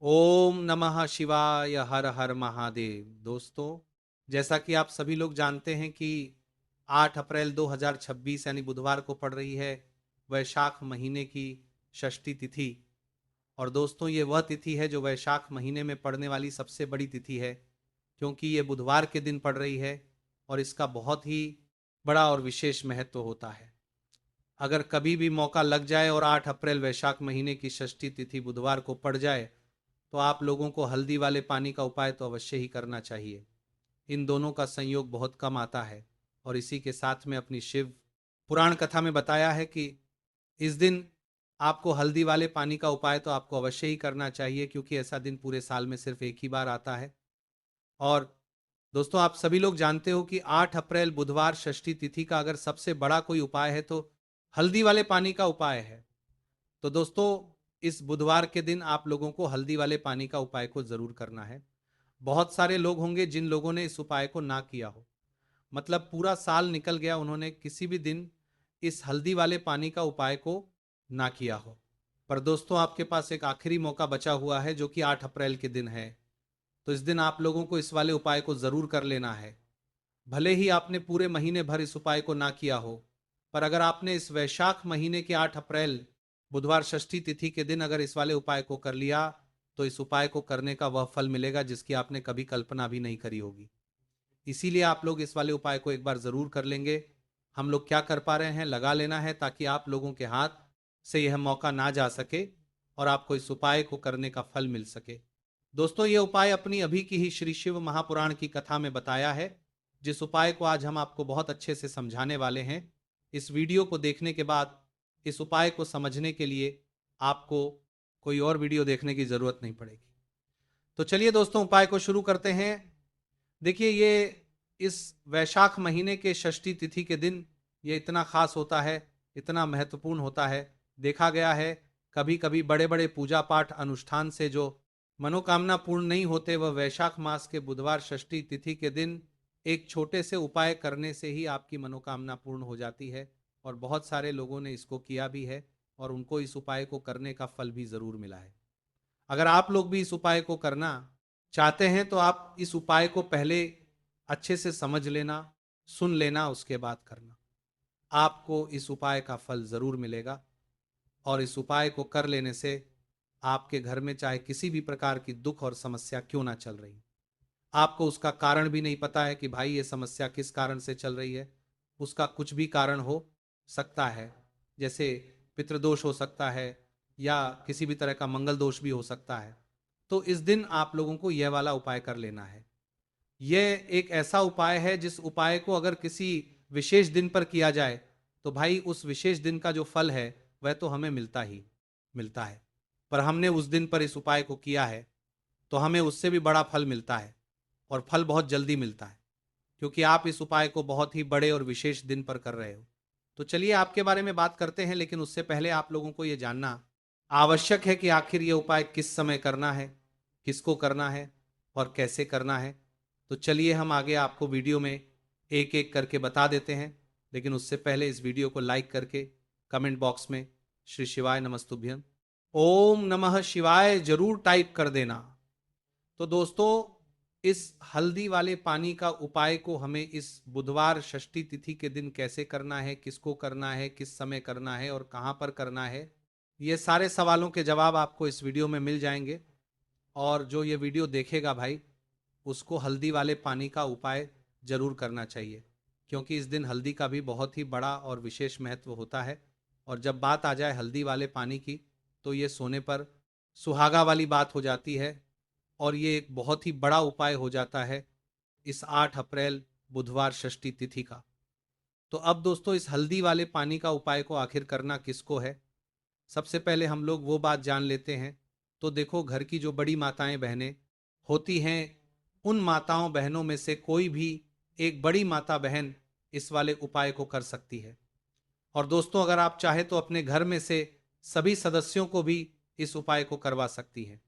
ओम नमः शिवाय हर हर महादेव। दोस्तों, जैसा कि आप सभी लोग जानते हैं कि 8 अप्रैल 2026 यानी बुधवार को पड़ रही है वैशाख महीने की षष्ठी तिथि। और दोस्तों, ये वह तिथि है जो वैशाख महीने में पड़ने वाली सबसे बड़ी तिथि है, क्योंकि ये बुधवार के दिन पड़ रही है और इसका बहुत ही बड़ा और विशेष महत्व होता है। अगर कभी भी मौका लग जाए और 8 अप्रैल वैशाख महीने की षष्ठी तिथि बुधवार को पड़ जाए, तो आप लोगों को हल्दी वाले पानी का उपाय तो अवश्य ही करना चाहिए। इन दोनों का संयोग बहुत कम आता है। और इसी के साथ में अपनी शिव पुराण कथा में बताया है कि इस दिन आपको हल्दी वाले पानी का उपाय तो आपको अवश्य ही करना चाहिए, क्योंकि ऐसा दिन पूरे साल में सिर्फ एक ही बार आता है। और दोस्तों, आप सभी लोग जानते हो कि 8 अप्रैल बुधवार षष्ठी तिथि का अगर सबसे बड़ा कोई उपाय है तो हल्दी वाले पानी का उपाय है। तो दोस्तों, इस बुधवार के दिन आप लोगों को हल्दी वाले पानी का उपाय को जरूर करना है। बहुत सारे लोग होंगे जिन लोगों ने इस उपाय को ना किया हो, मतलब पूरा साल निकल गया, उन्होंने किसी भी दिन इस हल्दी वाले पानी का उपाय को ना किया हो। पर दोस्तों, आपके पास एक आखिरी मौका बचा हुआ है जो कि 8 अप्रैल के दिन है। तो इस दिन आप लोगों को इस वाले उपाय को जरूर कर लेना है। भले ही आपने पूरे महीने भर इस उपाय को ना किया हो, पर अगर आपने इस वैशाख महीने के 8 अप्रैल बुधवार षष्ठी तिथि के दिन अगर इस वाले उपाय को कर लिया, तो इस उपाय को करने का वह फल मिलेगा जिसकी आपने कभी कल्पना भी नहीं करी होगी। इसीलिए आप लोग इस वाले उपाय को एक बार जरूर कर लेंगे। हम लोग क्या कर पा रहे हैं, लगा लेना है, ताकि आप लोगों के हाथ से यह मौका ना जा सके और आपको इस उपाय को करने का फल मिल सके। दोस्तों, यह उपाय अपनी अभी की ही श्री शिव महापुराण की कथा में बताया है, जिस उपाय को आज हम आपको बहुत अच्छे से समझाने वाले हैं। इस वीडियो को देखने के बाद इस उपाय को समझने के लिए आपको कोई और वीडियो देखने की जरूरत नहीं पड़ेगी। तो चलिए दोस्तों, उपाय को शुरू करते हैं। देखिए, ये इस वैशाख महीने के षष्ठी तिथि के दिन ये इतना खास होता है, इतना महत्वपूर्ण होता है। देखा गया है कभी कभी बड़े बड़े पूजा पाठ अनुष्ठान से जो मनोकामना पूर्ण नहीं होते, वह वैशाख मास के बुधवार षष्ठी तिथि के दिन एक छोटे से उपाय करने से ही आपकी मनोकामना पूर्ण हो जाती है। और बहुत सारे लोगों ने इसको किया भी है और उनको इस उपाय को करने का फल भी जरूर मिला है। अगर आप लोग भी इस उपाय को करना चाहते हैं तो आप इस उपाय को पहले अच्छे से समझ लेना, सुन लेना, उसके बाद करना। आपको इस उपाय का फल जरूर मिलेगा। और इस उपाय को कर लेने से आपके घर में चाहे किसी भी प्रकार की दुख और समस्या क्यों ना चल रही, आपको उसका कारण भी नहीं पता है कि भाई ये समस्या किस कारण से चल रही है, उसका कुछ भी कारण हो सकता है। जैसे पितृदोष हो सकता है या किसी भी तरह का मंगल दोष भी हो सकता है। तो इस दिन आप लोगों को यह वाला उपाय कर लेना है। यह एक ऐसा उपाय है जिस उपाय को अगर किसी विशेष दिन पर किया जाए तो भाई उस विशेष दिन का जो फल है वह तो हमें मिलता ही मिलता है। पर हमने उस दिन पर इस उपाय को किया है तो हमें उससे भी बड़ा फल मिलता है, और फल बहुत जल्दी मिलता है, क्योंकि आप इस उपाय को बहुत ही बड़े और विशेष दिन पर कर रहे हो। तो चलिए आपके बारे में बात करते हैं, लेकिन उससे पहले आप लोगों को यह जानना आवश्यक है कि आखिर ये उपाय किस समय करना है, किसको करना है और कैसे करना है। तो चलिए हम आगे आपको वीडियो में एक एक करके बता देते हैं, लेकिन उससे पहले इस वीडियो को लाइक करके कमेंट बॉक्स में श्री शिवाय नमस्तुभ्यम ओम नमः शिवाय जरूर टाइप कर देना। तो दोस्तों, इस हल्दी वाले पानी का उपाय को हमें इस बुधवार षष्ठी तिथि के दिन कैसे करना है, किसको करना है, किस समय करना है और कहां पर करना है, ये सारे सवालों के जवाब आपको इस वीडियो में मिल जाएंगे। और जो ये वीडियो देखेगा भाई, उसको हल्दी वाले पानी का उपाय जरूर करना चाहिए, क्योंकि इस दिन हल्दी का भी बहुत ही बड़ा और विशेष महत्व होता है। और जब बात आ जाए हल्दी वाले पानी की, तो ये सोने पर सुहागा वाली बात हो जाती है। और ये एक बहुत ही बड़ा उपाय हो जाता है इस 8 अप्रैल बुधवार षष्ठी तिथि का। तो अब दोस्तों, इस हल्दी वाले पानी का उपाय को आखिर करना किसको है, सबसे पहले हम लोग वो बात जान लेते हैं। तो देखो, घर की जो बड़ी माताएं बहनें होती हैं, उन माताओं बहनों में से कोई भी एक बड़ी माता बहन इस वाले उपाय को कर सकती है। और दोस्तों, अगर आप चाहे तो अपने घर में से सभी सदस्यों को भी इस उपाय को करवा सकती है।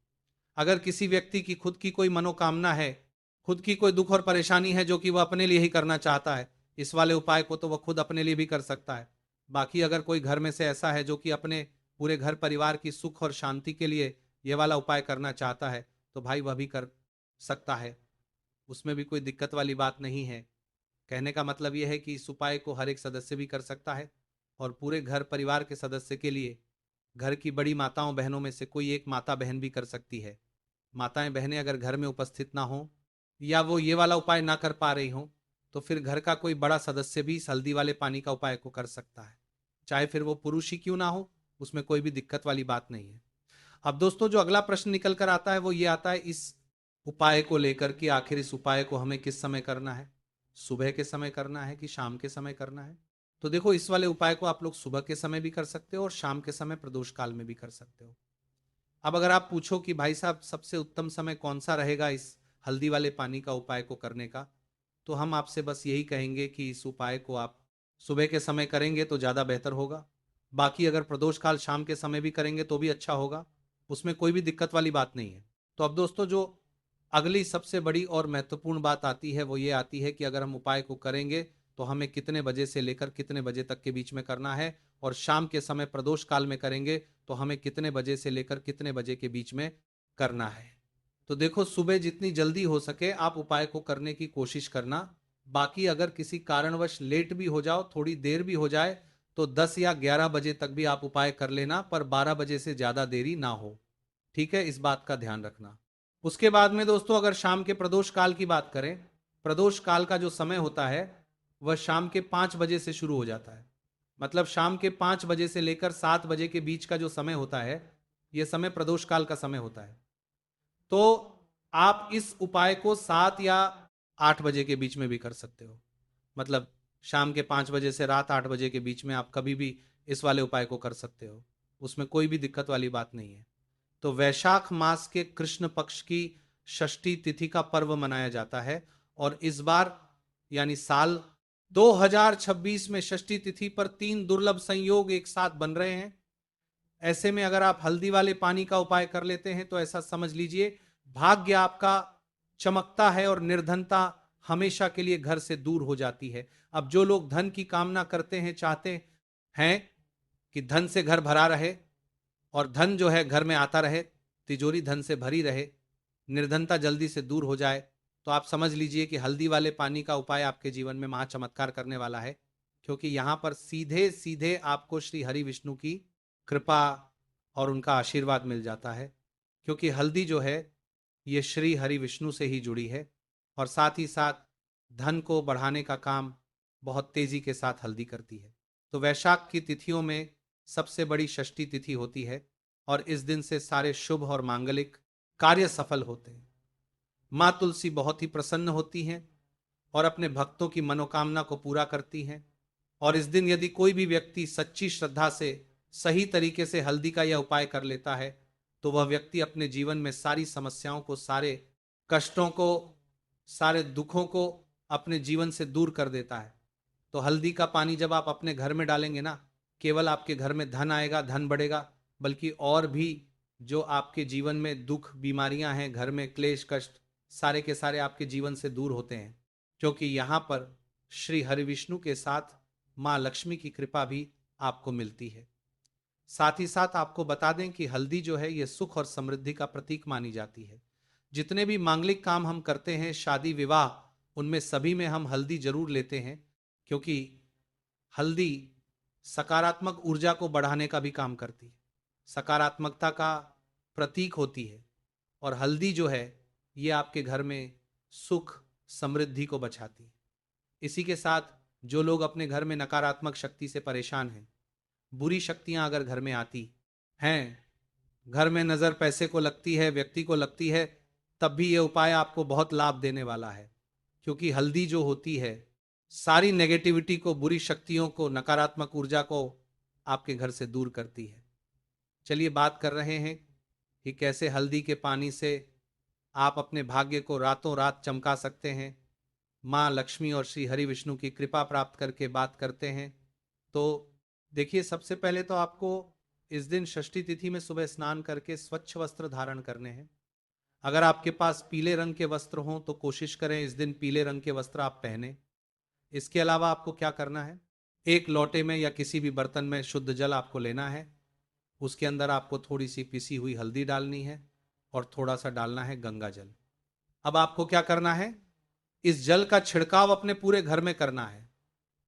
अगर किसी व्यक्ति की खुद की कोई मनोकामना है, खुद की कोई दुख और परेशानी है जो कि वह अपने लिए ही करना चाहता है, इस वाले उपाय को तो वह खुद अपने लिए भी कर सकता है। बाकी अगर कोई घर में से ऐसा है जो कि अपने पूरे घर परिवार की सुख और शांति के लिए ये वाला उपाय करना चाहता है तो भाई वह भी कर सकता है, उसमें भी कोई दिक्कत वाली बात नहीं है। कहने का मतलब यह है कि इस उपाय को हर एक सदस्य भी कर सकता है और पूरे घर परिवार के सदस्य के लिए घर की बड़ी माताओं बहनों में से कोई एक माता बहन भी कर सकती है। माताएं बहनें अगर घर में उपस्थित ना हो या वो ये वाला उपाय ना कर पा रही हो तो फिर घर का कोई बड़ा सदस्य भी इस हल्दी वाले पानी का उपाय को कर सकता है, चाहे फिर वो पुरुष ही क्यों ना हो, उसमें कोई भी दिक्कत वाली बात नहीं है। अब दोस्तों जो अगला प्रश्न निकल कर आता है वो ये आता है इस उपाय को लेकर कि आखिर इस उपाय को हमें किस समय करना है, सुबह के समय करना है कि शाम के समय करना है। तो देखो इस वाले उपाय को आप लोग सुबह के समय भी कर सकते हो और शाम के समय प्रदोष काल में भी कर सकते हो। अब अगर आप पूछो कि भाई साहब सबसे उत्तम समय कौन सा रहेगा इस हल्दी वाले पानी का उपाय को करने का, तो हम आपसे बस यही कहेंगे कि इस उपाय को आप सुबह के समय करेंगे तो ज़्यादा बेहतर होगा। बाकी अगर प्रदोष काल शाम के समय भी करेंगे तो भी अच्छा होगा, उसमें कोई भी दिक्कत वाली बात नहीं है। तो अब दोस्तों जो अगली सबसे बड़ी और महत्वपूर्ण बात आती है वो ये आती है कि अगर हम उपाय को करेंगे तो हमें कितने बजे से लेकर कितने बजे तक के बीच में करना है, और शाम के समय प्रदोष काल में करेंगे तो हमें कितने बजे से लेकर कितने बजे के बीच में करना है। तो देखो सुबह जितनी जल्दी हो सके आप उपाय को करने की कोशिश करना। बाकी अगर किसी कारणवश लेट भी हो जाओ, थोड़ी देर भी हो जाए, तो 10 या 11 बजे तक भी आप उपाय कर लेना, पर 12 बजे से ज्यादा देरी ना हो। ठीक है, इस बात का ध्यान रखना। उसके बाद में दोस्तों अगर शाम के प्रदोष काल की बात करें, प्रदोष काल का जो समय होता है वह शाम के 5 बजे से शुरू हो जाता है। मतलब शाम के 5 बजे से लेकर 7 बजे के बीच का जो समय होता है यह समय प्रदोष काल का समय होता है। तो आप इस उपाय को 7 या 8 बजे के बीच में भी कर सकते हो। मतलब शाम के 5 बजे से रात 8 बजे के बीच में आप कभी भी इस वाले उपाय को कर सकते हो, उसमें कोई भी दिक्कत वाली बात नहीं है। तो वैशाख मास के कृष्ण पक्ष की षष्ठी तिथि का पर्व मनाया जाता है, और इस बार यानी साल 2026 में षष्ठी तिथि पर 3 दुर्लभ संयोग एक साथ बन रहे हैं। ऐसे में अगर आप हल्दी वाले पानी का उपाय कर लेते हैं तो ऐसा समझ लीजिए भाग्य आपका चमकता है और निर्धनता हमेशा के लिए घर से दूर हो जाती है। अब जो लोग धन की कामना करते हैं, चाहते हैं कि धन से घर भरा रहे और धन जो है घर में आता रहे, तिजोरी धन से भरी रहे, निर्धनता जल्दी से दूर हो जाए, तो आप समझ लीजिए कि हल्दी वाले पानी का उपाय आपके जीवन में महा चमत्कार करने वाला है। क्योंकि यहां पर सीधे सीधे आपको श्री हरि विष्णु की कृपा और उनका आशीर्वाद मिल जाता है। क्योंकि हल्दी जो है ये श्री हरि विष्णु से ही जुड़ी है, और साथ ही साथ धन को बढ़ाने का काम बहुत तेजी के साथ हल्दी करती है। तो वैशाख की तिथियों में सबसे बड़ी षष्ठी तिथि होती है, और इस दिन से सारे शुभ और मांगलिक कार्य सफल होते हैं। माँ तुलसी बहुत ही प्रसन्न होती हैं और अपने भक्तों की मनोकामना को पूरा करती हैं। और इस दिन यदि कोई भी व्यक्ति सच्ची श्रद्धा से सही तरीके से हल्दी का यह उपाय कर लेता है तो वह व्यक्ति अपने जीवन में सारी समस्याओं को, सारे कष्टों को, सारे दुखों को अपने जीवन से दूर कर देता है। तो हल्दी का पानी जब आप अपने घर में डालेंगे ना, केवल आपके घर में धन आएगा, धन बढ़ेगा, बल्कि और भी जो आपके जीवन में दुख बीमारियां हैं, घर में क्लेश कष्ट, सारे के सारे आपके जीवन से दूर होते हैं। क्योंकि यहाँ पर श्री हरि विष्णु के साथ माँ लक्ष्मी की कृपा भी आपको मिलती है। साथ ही साथ आपको बता दें कि हल्दी जो है ये सुख और समृद्धि का प्रतीक मानी जाती है। जितने भी मांगलिक काम हम करते हैं, शादी विवाह, उनमें सभी में हम हल्दी जरूर लेते हैं, क्योंकि हल्दी सकारात्मक ऊर्जा को बढ़ाने का भी काम करती है, सकारात्मकता का प्रतीक होती है। और हल्दी जो है ये आपके घर में सुख समृद्धि को बचाती है। इसी के साथ जो लोग अपने घर में नकारात्मक शक्ति से परेशान हैं, बुरी शक्तियां अगर घर में आती हैं, घर में नजर पैसे को लगती है, व्यक्ति को लगती है, तब भी यह उपाय आपको बहुत लाभ देने वाला है। क्योंकि हल्दी जो होती है सारी नेगेटिविटी को, बुरी शक्तियों को, नकारात्मक ऊर्जा को आपके घर से दूर करती है। चलिए बात कर रहे हैं कि कैसे हल्दी के पानी से आप अपने भाग्य को रातों रात चमका सकते हैं। माँ लक्ष्मी और श्री हरि विष्णु की कृपा प्राप्त करके बात करते हैं। तो देखिए सबसे पहले तो आपको इस दिन षष्ठी तिथि में सुबह स्नान करके स्वच्छ वस्त्र धारण करने हैं। अगर आपके पास पीले रंग के वस्त्र हों तो कोशिश करें इस दिन पीले रंग के वस्त्र आप पहने। इसके अलावा आपको क्या करना है, एक लोटे में या किसी भी बर्तन में शुद्ध जल आपको लेना है, उसके अंदर आपको थोड़ी सी पिसी हुई हल्दी डालनी है और थोड़ा सा डालना है गंगा जल। अब आपको क्या करना है, इस जल का छिड़काव अपने पूरे घर में करना है।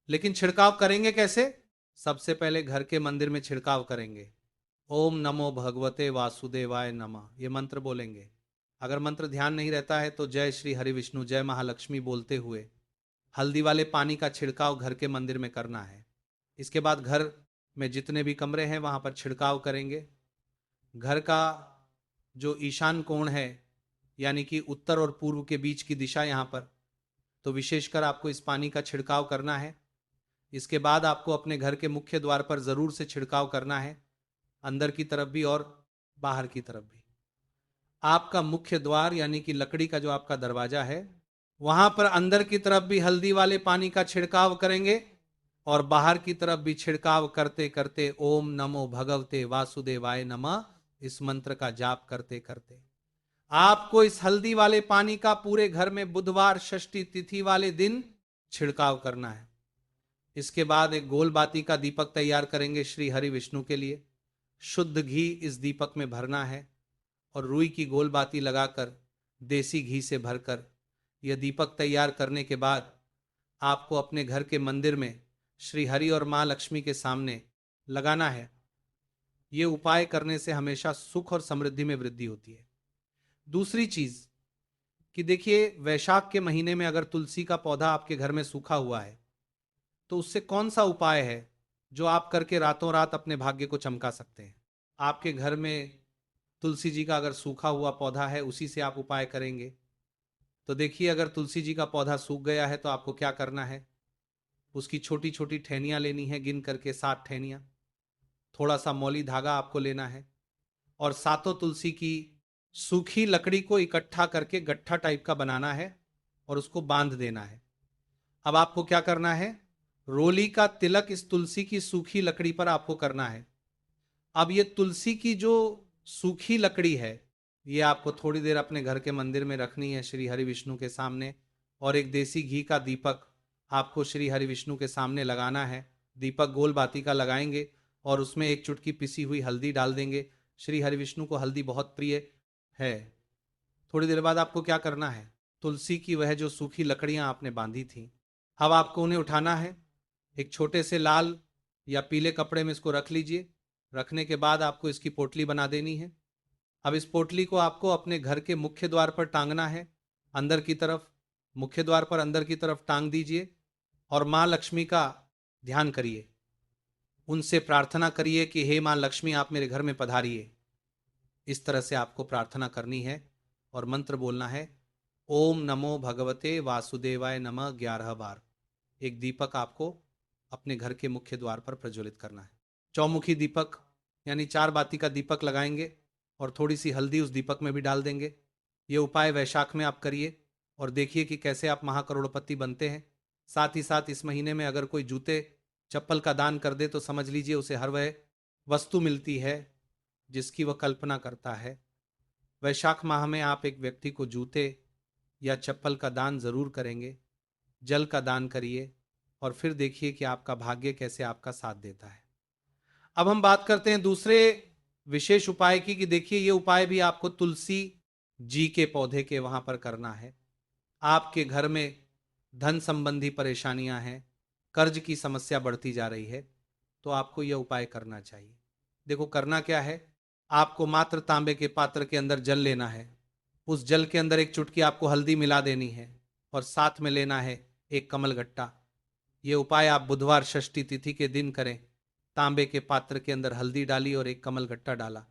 लेकिन छिड़काव करेंगे कैसे? सबसे पहले घर के मंदिर में छिड़काव करेंगे। ओम नमो भगवते वासुदेवाय नमः, ये मंत्र बोलेंगे। अगर मंत्र ध्यान नहीं रहता है तो जय श्री हरि विष्णु जय महालक्ष्मी बोलते हुए हल्दी वाले पानी का छिड़काव घर के मंदिर में करना है। इसके बाद घर में जितने भी कमरे हैं वहां पर छिड़काव करेंगे। घर का जो ईशान कोण है, यानी कि उत्तर और पूर्व के बीच की दिशा, यहाँ पर तो विशेषकर आपको इस पानी का छिड़काव करना है। इसके बाद आपको अपने घर के मुख्य द्वार पर जरूर से छिड़काव करना है, अंदर की तरफ भी और बाहर की तरफ भी। आपका मुख्य द्वार यानी कि लकड़ी का जो आपका दरवाजा है, वहां पर अंदर की तरफ भी हल्दी वाले पानी का छिड़काव करेंगे और बाहर की तरफ भी छिड़काव करते करते ओम नमो भगवते वासुदेवाय नमः इस मंत्र का जाप करते करते आपको इस हल्दी वाले पानी का पूरे घर में बुधवार षष्ठी तिथि वाले दिन छिड़काव करना है। इसके बाद एक गोल बाती का दीपक तैयार करेंगे श्री हरि विष्णु के लिए। शुद्ध घी इस दीपक में भरना है और रुई की गोल बाती लगाकर देसी घी से भरकर यह दीपक तैयार करने के बाद आपको अपने घर के मंदिर में श्री हरि और माँ लक्ष्मी के सामने लगाना है। ये उपाय करने से हमेशा सुख और समृद्धि में वृद्धि होती है। दूसरी चीज कि देखिए, वैशाख के महीने में अगर तुलसी का पौधा आपके घर में सूखा हुआ है तो उससे कौन सा उपाय है जो आप करके रातों रात अपने भाग्य को चमका सकते हैं? आपके घर में तुलसी जी का अगर सूखा हुआ पौधा है, उसी से आप उपाय करेंगे। तो देखिए, अगर तुलसी जी का पौधा सूख गया है तो आपको क्या करना है, उसकी छोटी छोटी टहनियाँ लेनी है, गिन करके 7 टहनियाँ। थोड़ा सा मौली धागा आपको लेना है और सातों तुलसी की सूखी लकड़ी को इकट्ठा करके गट्ठा टाइप का बनाना है और उसको बांध देना है। अब आपको क्या करना है, रोली का तिलक इस तुलसी की सूखी लकड़ी पर आपको करना है। अब ये तुलसी की जो सूखी लकड़ी है, ये आपको थोड़ी देर अपने घर के मंदिर में रखनी है श्री हरि विष्णु के सामने, और एक देसी घी का दीपक आपको श्री हरि विष्णु के सामने लगाना है। दीपक गोल बाती का लगाएंगे और उसमें एक चुटकी पिसी हुई हल्दी डाल देंगे। श्री हरि विष्णु को हल्दी बहुत प्रिय है। थोड़ी देर बाद आपको क्या करना है, तुलसी की वह जो सूखी लकड़ियां आपने बांधी थी, अब आपको उन्हें उठाना है। एक छोटे से लाल या पीले कपड़े में इसको रख लीजिए। रखने के बाद आपको इसकी पोटली बना देनी है। अब इस पोटली को आपको अपने घर के मुख्य द्वार पर टांगना है, अंदर की तरफ। मुख्य द्वार पर अंदर की तरफ टांग दीजिए और माँ लक्ष्मी का ध्यान करिए। उनसे प्रार्थना करिए कि हे माँ लक्ष्मी, आप मेरे घर में पधारिए। इस तरह से आपको प्रार्थना करनी है और मंत्र बोलना है ओम नमो भगवते वासुदेवाय नमः 11 बार। एक दीपक आपको अपने घर के मुख्य द्वार पर प्रज्वलित करना है। चौमुखी दीपक यानी 4 बाती का दीपक लगाएंगे और थोड़ी सी हल्दी उस दीपक में भी डाल देंगे। ये उपाय वैशाख में आप करिए और देखिए कि कैसे आप महाकरोड़पति बनते हैं। साथ ही साथ इस महीने में अगर कोई जूते चप्पल का दान कर दे तो समझ लीजिए उसे हर वह वस्तु मिलती है जिसकी वह कल्पना करता है। वैशाख माह में आप एक व्यक्ति को जूते या चप्पल का दान जरूर करेंगे। जल का दान करिए और फिर देखिए कि आपका भाग्य कैसे आपका साथ देता है। अब हम बात करते हैं दूसरे विशेष उपाय की कि देखिए, ये उपाय भी आपको तुलसी जी के पौधे के वहां पर करना है। आपके घर में धन संबंधी परेशानियां हैं, कर्ज की समस्या बढ़ती जा रही है, तो आपको यह उपाय करना चाहिए। देखो करना क्या है, आपको मात्र तांबे के पात्र के अंदर जल लेना है। उस जल के अंदर एक चुटकी आपको हल्दी मिला देनी है और साथ में लेना है एक कमल गट्टा। ये उपाय आप बुधवार षष्ठी तिथि के दिन करें। तांबे के पात्र के अंदर हल्दी डाली और एक कमल गट्टा डाला।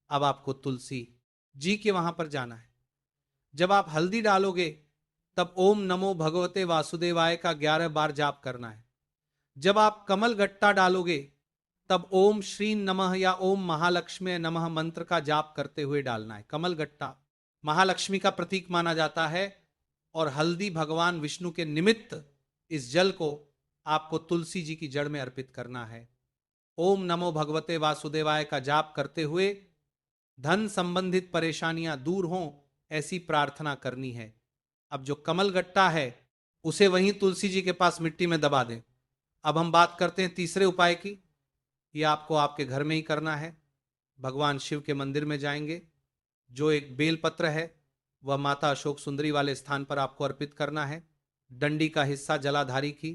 अब आपको तुलसी जी के वहां पर जाना है। जब आप हल्दी डालोगे तब ओम नमो भगवते वासुदेवाय का 11 बार जाप करना है। जब आप कमल गट्टा डालोगे तब ओम श्री नमः या ओम महालक्ष्मी नमः मंत्र का जाप करते हुए डालना है। कमल गट्टा महालक्ष्मी का प्रतीक माना जाता है और हल्दी भगवान विष्णु के निमित्त इस जल को आपको तुलसी जी की जड़ में अर्पित करना है। ओम नमो भगवते वासुदेवाय का जाप करते हुए धन संबंधित परेशानियां दूर हों ऐसी प्रार्थना करनी है। अब जो कमल गट्टा है उसे वहीं तुलसी जी के पास मिट्टी में दबा दें। अब हम बात करते हैं तीसरे उपाय की। ये आपको आपके घर में ही करना है। भगवान शिव के मंदिर में जाएंगे, जो एक बेलपत्र है वह माता अशोक सुंदरी वाले स्थान पर आपको अर्पित करना है। डंडी का हिस्सा जलाधारी की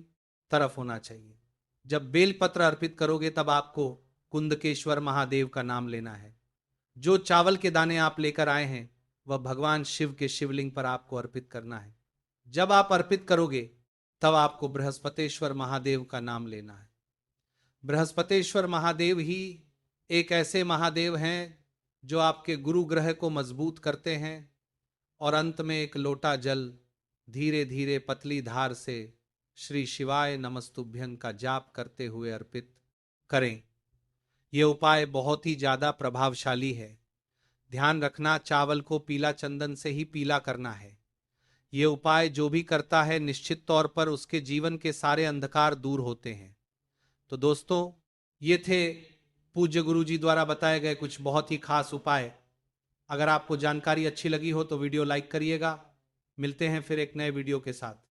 तरफ होना चाहिए। जब बेलपत्र अर्पित करोगे तब आपको कुंदकेश्वर महादेव का नाम लेना है। जो चावल के दाने आप लेकर आए हैं वह भगवान शिव के शिवलिंग पर आपको अर्पित करना है। जब आप अर्पित करोगे तब आपको बृहस्पतेश्वर महादेव का नाम लेना है। बृहस्पतेश्वर महादेव ही एक ऐसे महादेव हैं जो आपके गुरु ग्रह को मजबूत करते हैं। और अंत में एक लोटा जल धीरे धीरे पतली धार से श्री शिवाय नमस्तुभ्यं का जाप करते हुए अर्पित करें। यह उपाय बहुत ही ज्यादा प्रभावशाली है। ध्यान रखना, चावल को पीला चंदन से ही पीला करना है। यह उपाय जो भी करता है निश्चित तौर पर उसके जीवन के सारे अंधकार दूर होते हैं। तो दोस्तों, ये थे पूज्य गुरु जी द्वारा बताए गए कुछ बहुत ही खास उपाय। अगर आपको जानकारी अच्छी लगी हो तो वीडियो लाइक करिएगा। मिलते हैं फिर एक नए वीडियो के साथ।